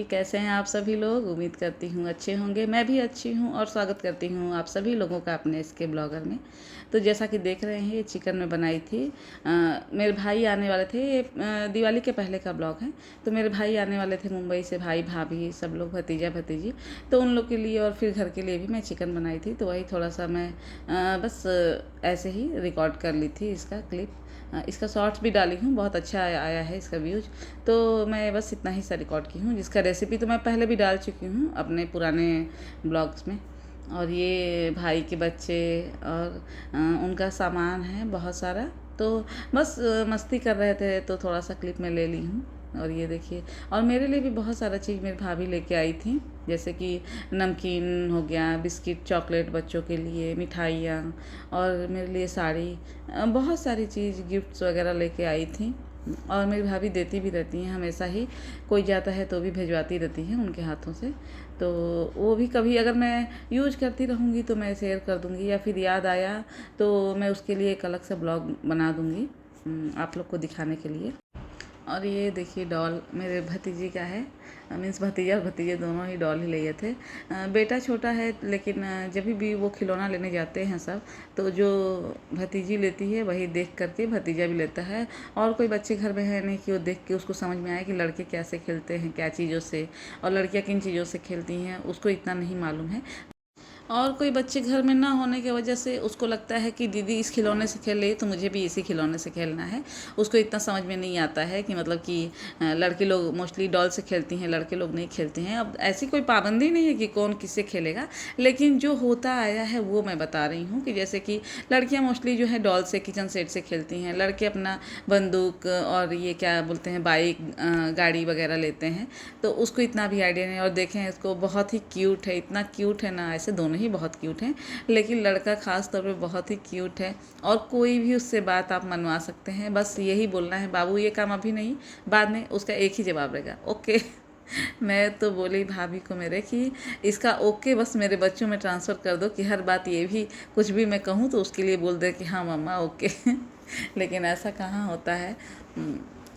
कैसे हैं आप सभी लोग। उम्मीद करती हूँ अच्छे होंगे। मैं भी अच्छी हूँ और स्वागत करती हूँ आप सभी लोगों का अपने इसके ब्लॉगर में। तो जैसा कि देख रहे हैं, ये चिकन में बनाई थी। मेरे भाई आने वाले थे। ये दिवाली के पहले का ब्लॉग है। तो मेरे भाई आने वाले थे मुंबई से, भाई भाभी सब लोग, भतीजा भतीजी। तो उन लोग के लिए और फिर घर के लिए भी मैं चिकन बनाई थी। तो वही थोड़ा सा मैं बस ऐसे ही रिकॉर्ड कर ली थी इसका क्लिप। इसका शॉर्ट्स भी डाली हूँ, बहुत अच्छा आया है इसका व्यूज। तो मैं बस इतना ही सा रिकॉर्ड की हूँ। जिसका रेसिपी तो मैं पहले भी डाल चुकी हूँ अपने पुराने ब्लॉग्स में। और ये भाई के बच्चे और उनका सामान है बहुत सारा। तो बस मस्ती कर रहे थे तो थोड़ा सा क्लिप में ले ली हूँ। और ये देखिए, और मेरे लिए भी बहुत सारा चीज़ मेरी भाभी लेके आई थी। जैसे कि नमकीन हो गया, बिस्किट, चॉकलेट बच्चों के लिए, मिठाइयाँ, और मेरे लिए साड़ी, बहुत सारी चीज़ गिफ्ट्स वगैरह लेके आई थी। और मेरी भाभी देती भी रहती हैं हमेशा ही। कोई जाता है तो भी भिजवाती रहती हैं उनके हाथों से। तो वो भी कभी अगर मैं यूज करती रहूँगी तो मैं शेयर कर दूँगी, या फिर याद आया तो मैं उसके लिए एक अलग से ब्लॉग बना दूँगी आप लोग को दिखाने के लिए। और ये देखिए, डॉल मेरे भतीजी का है। मीन्स भतीजा और भतीजे दोनों ही डॉल ही लिए थे। बेटा छोटा है, लेकिन जब भी वो खिलौना लेने जाते हैं सब, तो जो भतीजी लेती है वही देख करके भतीजा भी लेता है। और कोई बच्चे घर में है नहीं कि वो देख के उसको समझ में आए कि लड़के कैसे खेलते हैं, क्या चीज़ों से, और लड़कियाँ किन चीज़ों से खेलती हैं, उसको इतना नहीं मालूम है। और कोई बच्चे घर में ना होने की वजह से उसको लगता है कि दीदी इस खिलौने से खेल रही है तो मुझे भी इसी खिलौने से खेलना है। उसको इतना समझ में नहीं आता है कि मतलब कि लड़के लोग मोस्टली डॉल से खेलती हैं, लड़के लोग नहीं खेलते हैं। अब ऐसी कोई पाबंदी नहीं है कि कौन किससे खेलेगा, लेकिन जो होता आया है वो मैं बता रही हूँ। कि जैसे कि लड़कियाँ मोस्टली जो है डॉल से, किचन सेट से खेलती हैं, लड़के अपना बंदूक और ये क्या बोलते हैं, बाइक, गाड़ी वगैरह लेते हैं। तो उसको इतना भी आइडिया नहीं। और देखें इसको, बहुत ही क्यूट है, इतना क्यूट है ना, ऐसे दोनों ही बहुत क्यूट हैं, लेकिन लड़का ख़ास तौर पे बहुत ही क्यूट है। और कोई भी उससे बात आप मनवा सकते हैं, बस यही बोलना है, बाबू ये काम अभी नहीं, बाद में, उसका एक ही जवाब रहेगा, ओके। मैं तो बोली भाभी को मेरे कि इसका ओके बस मेरे बच्चों में ट्रांसफ़र कर दो, कि हर बात ये भी, कुछ भी मैं कहूँ तो उसके लिए बोल दे कि हाँ मम्मा ओके। लेकिन ऐसा कहाँ होता है।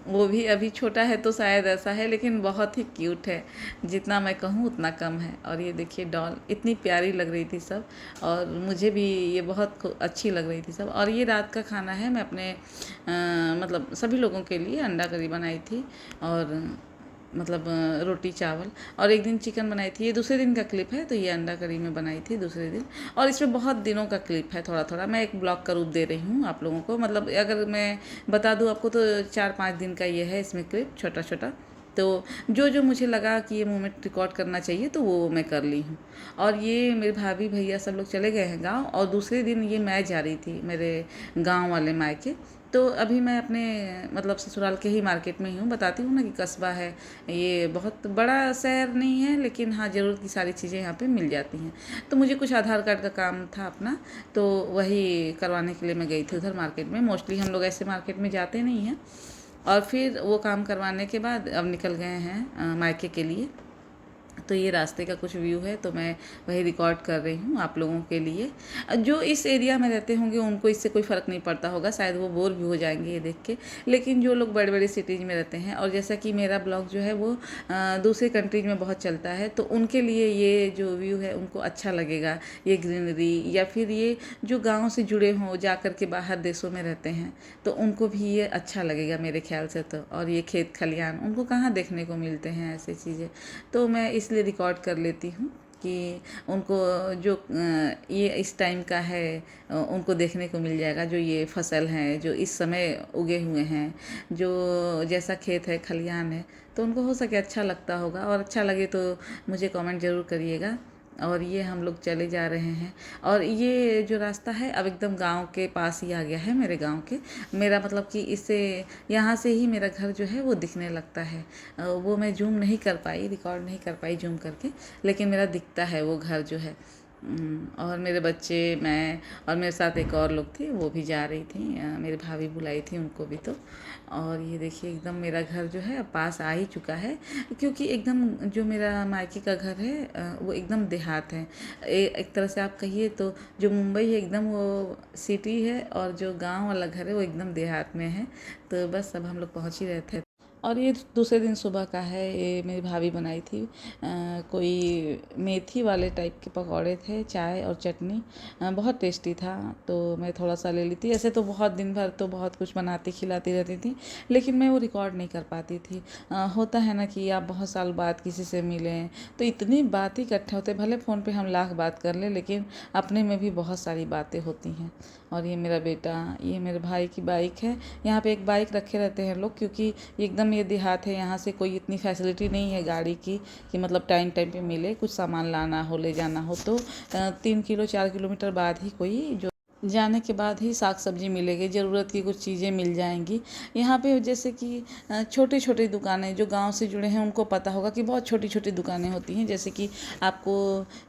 वो भी अभी छोटा है तो शायद ऐसा है, लेकिन बहुत ही क्यूट है। जितना मैं कहूँ उतना कम है। और ये देखिए, डॉल इतनी प्यारी लग रही थी सब, और मुझे भी ये बहुत अच्छी लग रही थी सब। और ये रात का खाना है। मैं अपने मतलब सभी लोगों के लिए अंडा करी बनाई थी, और मतलब रोटी चावल, और एक दिन चिकन बनाई थी। ये दूसरे दिन का क्लिप है। तो ये अंडा करी में बनाई थी दूसरे दिन। और इसमें बहुत दिनों का क्लिप है, थोड़ा थोड़ा मैं एक ब्लॉग का रूप दे रही हूँ आप लोगों को। मतलब अगर मैं बता दूँ आपको तो 4-5 दिन का ये है इसमें क्लिप, छोटा छोटा। तो जो जो मुझे लगा कि ये मोमेंट रिकॉर्ड करना चाहिए तो वो मैं कर ली हूँ। और ये मेरे भाभी भैया सब लोग चले गए हैं गाँव, और दूसरे दिन ये मैं जा रही थी मेरे गाँव वाले मायके। तो अभी मैं अपने मतलब ससुराल के ही मार्केट में ही हूँ। बताती हूँ ना कि कस्बा है, ये बहुत बड़ा शहर नहीं है, लेकिन हाँ ज़रूरत की सारी चीज़ें यहाँ पे मिल जाती हैं। तो मुझे कुछ आधार कार्ड का काम था अपना, तो वही करवाने के लिए मैं गई थी उधर मार्केट में। मोस्टली हम लोग ऐसे मार्केट में जाते नहीं हैं। और फिर वो काम करवाने के बाद अब निकल गए हैं मायके के लिए। तो ये रास्ते का कुछ व्यू है, तो मैं वही रिकॉर्ड कर रही हूँ आप लोगों के लिए। जो इस एरिया में रहते होंगे उनको इससे कोई फ़र्क नहीं पड़ता होगा, शायद वो बोर भी हो जाएंगे ये देख के। लेकिन जो लोग बड़े बड़े सिटीज़ में रहते हैं, और जैसा कि मेरा ब्लॉग जो है वो दूसरे कंट्रीज में बहुत चलता है, तो उनके लिए ये जो व्यू है उनको अच्छा लगेगा। ये ग्रीनरी, या फिर ये जो गाँव से जुड़े हों, जा कर के बाहर देशों में रहते हैं, तो उनको भी ये अच्छा लगेगा मेरे ख्याल से। तो और ये खेत खलियान उनको कहाँ देखने को मिलते हैं ऐसी चीज़ें। तो मैं इसलिए रिकॉर्ड कर लेती हूँ कि उनको जो ये इस टाइम का है उनको देखने को मिल जाएगा। जो ये फसल हैं जो इस समय उगे हुए हैं, जो जैसा खेत है, खलियान है, तो उनको हो सके अच्छा लगता होगा। और अच्छा लगे तो मुझे कमेंट ज़रूर करिएगा। और ये हम लोग चले जा रहे हैं। और ये जो रास्ता है अब एकदम गांव के पास ही आ गया है, मेरे गांव के। मेरा मतलब कि इससे, यहाँ से ही मेरा घर जो है वो दिखने लगता है। वो मैं जूम नहीं कर पाई, रिकॉर्ड नहीं कर पाई जूम करके, लेकिन मेरा दिखता है वो घर जो है। और मेरे बच्चे, मैं, और मेरे साथ एक और लोग थे, वो भी जा रही थी। मेरी भाभी बुलाई थी उनको भी। तो और ये देखिए, एकदम मेरा घर जो है अब पास आ ही चुका है। क्योंकि एकदम जो मेरा मायके का घर है वो एकदम देहात है। एक तरह से आप कहिए तो जो मुंबई है एकदम वो सिटी है, और जो गांव वाला घर है वो एकदम देहात में है। तो बस अब हम लोग पहुंच ही रहे थे। और ये दूसरे दिन सुबह का है। ये मेरी भाभी बनाई थी। कोई मेथी वाले टाइप के पकौड़े थे, चाय और चटनी। बहुत टेस्टी था। तो मैं थोड़ा सा ले ली थी। ऐसे तो बहुत दिन भर तो बहुत कुछ बनाती खिलाती रहती थी, लेकिन मैं वो रिकॉर्ड नहीं कर पाती थी। होता है ना कि आप बहुत साल बाद किसी से मिलें तो इतनी बात ही इकट्ठे होते, भले फ़ोन पे हम लाख बात कर लें, लेकिन अपने में भी बहुत सारी बातें होती हैं। और ये मेरा बेटा, ये मेरे भाई की बाइक है। यहाँ पे एक बाइक रखे रहते हैं लोग, क्योंकि एकदम ये देहात है, यहाँ से कोई इतनी फैसिलिटी नहीं है गाड़ी की कि मतलब टाइम टाइम पे मिले। कुछ सामान लाना हो, ले जाना हो तो 3 किलो 4 किलोमीटर बाद ही कोई जो जाने के बाद ही साग सब्जी मिलेगी, ज़रूरत की कुछ चीज़ें मिल जाएंगी। यहाँ पे जैसे कि छोटी छोटी दुकानें, जो गांव से जुड़े हैं उनको पता होगा कि बहुत छोटी छोटी दुकानें होती हैं। जैसे कि आपको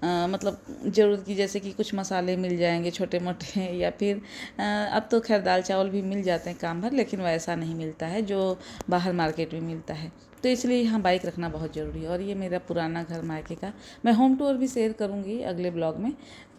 मतलब ज़रूरत की, जैसे कि कुछ मसाले मिल जाएंगे छोटे मोटे या फिर अब तो खैर दाल चावल भी मिल जाते हैं काम भर, लेकिन वैसा नहीं मिलता है जो बाहर मार्केट में मिलता है। तो इसलिए यहाँ बाइक रखना बहुत ज़रूरी है। और ये मेरा पुराना घर मायके का, मैं होम टूर भी शेयर करूँगी अगले ब्लॉग में।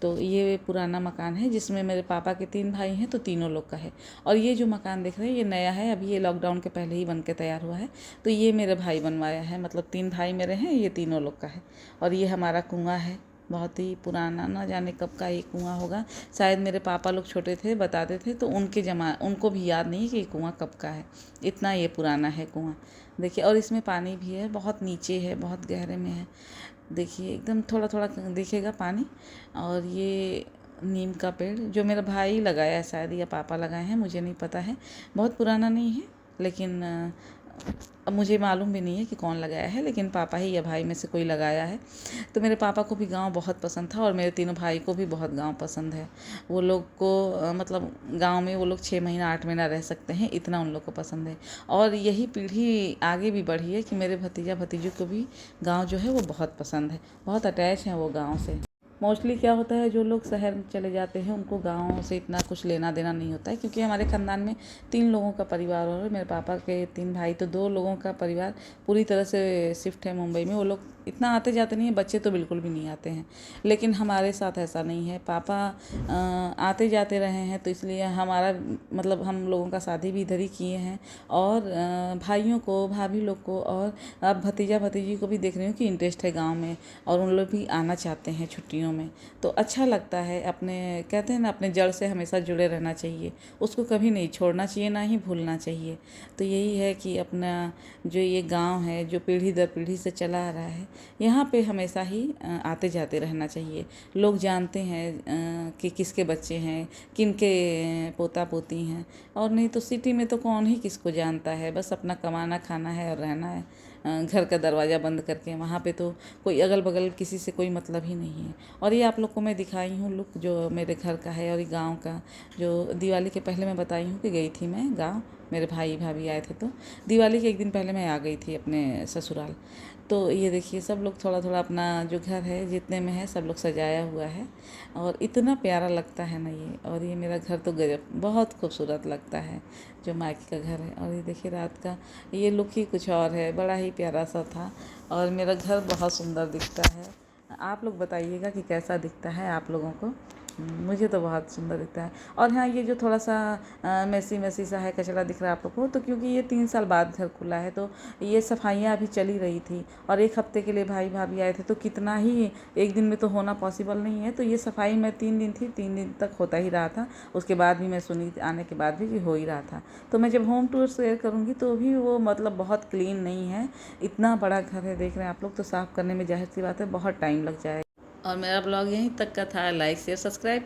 तो ये पुराना मकान है जिसमें मेरे पापा के 3 भाई हैं, तो तीनों लोग का है। और ये जो मकान देख रहे हैं ये नया है, अभी ये लॉकडाउन के पहले ही बन के तैयार हुआ है। तो ये मेरे भाई बनवाया है, मतलब 3 भाई मेरे हैं, ये तीनों लोग का है। और ये हमारा कुआँ है, बहुत ही पुराना, ना जाने कब का ये कुआँ होगा। शायद मेरे पापा लोग छोटे थे, बताते थे, तो उनको भी याद नहीं कि ये कुआँ कब का है। इतना ये पुराना है कुआँ। देखिए, और इसमें पानी भी है, बहुत नीचे है, बहुत गहरे में है। देखिए एकदम थोड़ा थोड़ा दिखेगा पानी। और ये नीम का पेड़ जो मेरा भाई लगाया है शायद, या पापा लगाए हैं, मुझे नहीं पता है। बहुत पुराना नहीं है, लेकिन अब मुझे मालूम भी नहीं है कि कौन लगाया है, लेकिन पापा ही या भाई में से कोई लगाया है। तो मेरे पापा को भी गांव बहुत पसंद था, और मेरे तीनों भाई को भी बहुत गांव पसंद है। वो लोग को मतलब गांव में वो लोग 6 महीना 8 महीना रह सकते हैं, इतना उन लोग को पसंद है। और यही पीढ़ी आगे भी बढ़ी है कि मेरे भतीजा भतीजों को भी गाँव जो है वो बहुत पसंद है, बहुत अटैच हैं वो गाँव से। मोस्टली क्या होता है, जो लोग शहर में चले जाते हैं उनको गाँव से इतना कुछ लेना देना नहीं होता है, क्योंकि हमारे ख़ानदान में 3 लोगों का परिवार, और मेरे पापा के 3 भाई, तो 2 लोगों का परिवार पूरी तरह से शिफ्ट है मुंबई में। वो लोग इतना आते जाते नहीं हैं, बच्चे तो बिल्कुल भी नहीं आते हैं। लेकिन हमारे साथ ऐसा नहीं है, पापा आते जाते रहे हैं, तो इसलिए हमारा मतलब हम लोगों का शादी भी इधर ही किए हैं। और भाइयों को, भाभी लोग को, और अब भतीजा भतीजी को भी देख रही हूँ कि इंटरेस्ट है गाँव में, और उन लोग भी आना चाहते हैं छुट्टियों में। तो अच्छा लगता है। अपने कहते हैं ना, अपने जड़ से हमेशा जुड़े रहना चाहिए, उसको कभी नहीं छोड़ना चाहिए, ना ही भूलना चाहिए। तो यही है कि अपना जो ये गांव है, जो पीढ़ी दर पीढ़ी से चला आ रहा है, यहाँ पे हमेशा ही आते जाते रहना चाहिए। लोग जानते हैं कि किसके बच्चे हैं, किनके पोता पोती हैं। और नहीं तो सिटी में तो कौन ही किसको जानता है, बस अपना कमाना खाना है और रहना है, घर का दरवाज़ा बंद करके। वहाँ पे तो कोई अगल बगल किसी से कोई मतलब ही नहीं है। और ये आप लोग को मैं दिखाई हूँ लुक जो मेरे घर का है और ये गांव का। जो दिवाली के पहले मैं बताई हूँ कि गई थी मैं गांव, मेरे भाई भाभी आए थे, तो दिवाली के एक दिन पहले मैं आ गई थी अपने ससुराल। तो ये देखिए सब लोग थोड़ा थोड़ा अपना जो घर है जितने में है सब लोग सजाया हुआ है, और इतना प्यारा लगता है ना ये। और ये मेरा घर तो गजब बहुत खूबसूरत लगता है, जो मायके का घर है। और ये देखिए रात का ये लुक ही कुछ और है, बड़ा ही प्यारा सा था। और मेरा घर बहुत सुंदर दिखता है। आप लोग बताइएगा कि कैसा दिखता है आप लोगों को। मुझे तो बहुत सुंदर दिखता है। और हाँ, ये जो थोड़ा सा मैसी मैसी सा है, कचरा दिख रहा है आप लोग को, तो क्योंकि ये 3 साल बाद घर खुला है, तो ये सफाइयाँ अभी चली रही थी। और 1 हफ्ते के लिए भाई भाभी आए थे, तो कितना ही एक दिन में तो होना पॉसिबल नहीं है। तो ये सफाई मैं 3 दिन थी, 3 दिन तक होता ही रहा था। उसके बाद भी मैं सुनी आने के बाद भी कि हो ही रहा था। तो मैं जब होम टूर शेयर करूँगी तो भी वो मतलब बहुत क्लीन नहीं है। इतना बड़ा घर है, देख रहे हैं आप लोग, तो साफ़ करने में ज़ाहिर सी बात है बहुत टाइम लग जाएगा। और मेरा ब्लॉग यहीं तक का था। Like share subscribe